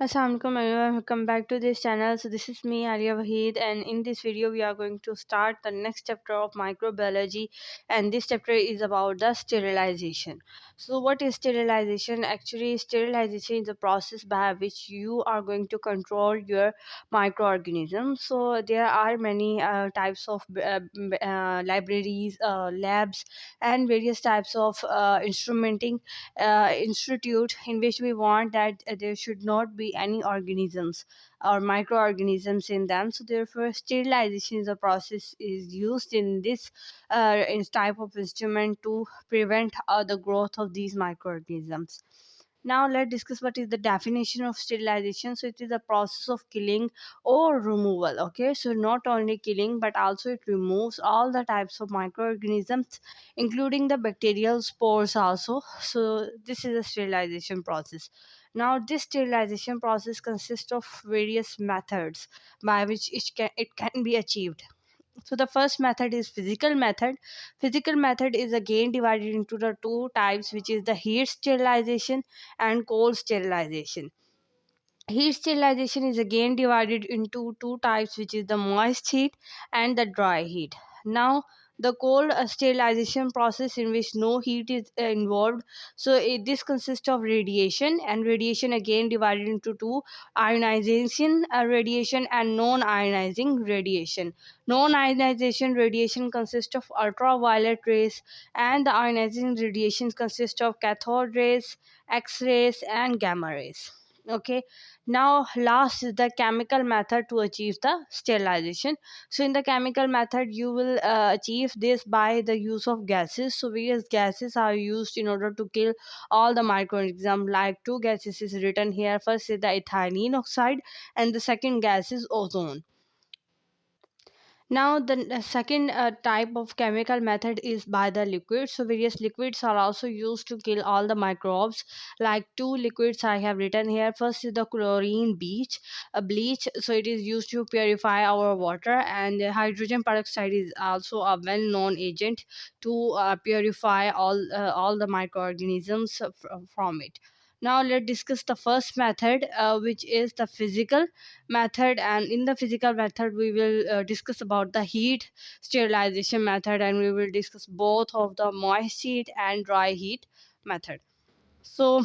Assalamualaikum everyone, welcome back to this channel. So this is me Alia Wahid, and in this video we are going to start the next chapter of microbiology, and this chapter is about the sterilization. So what is sterilization? Actually, sterilization is a process by which you are going to control your microorganisms. So there are many types of libraries, labs, and various types of institute in which we want that there should not be any organisms or microorganisms in them. So therefore sterilization is a process is used in this in type of instrument to prevent the growth of these microorganisms. Now let's discuss what is the definition of sterilization. So it is a process of killing or removal. Okay, so not only killing but also it removes all the types of microorganisms including the bacterial spores also. So this is a sterilization process. Now this sterilization process consists of various methods by which it can be achieved. So the first method is physical method. Physical method is again divided into the two types, which is the heat sterilization and cold sterilization. Heat sterilization is again divided into two types, which is the moist heat and the dry heat. Now the cold sterilization process in which no heat is involved. So this consists of radiation, and radiation again divided into two: ionization radiation and non-ionizing radiation. Non-ionization radiation consists of ultraviolet rays, and the ionizing radiation consists of cathode rays, x-rays, and gamma rays. Okay, now last is the chemical method to achieve the sterilization. So in the chemical method you will achieve this by the use of gases. So various gases are used in order to kill all the microorganisms. Like two gases is written here. First is the ethylene oxide, and the second gas is ozone. Now, the second type of chemical method is by the liquids. So, various liquids are also used to kill all the microbes. Like two liquids I have written here. First is the chlorine bleach. So, it is used to purify our water, and the hydrogen peroxide is also a well-known agent to purify all the microorganisms from it. Now, let's discuss the first method, which is the physical method. And in the physical method we will discuss about the heat sterilization method, and we will discuss both of the moist heat and dry heat method. So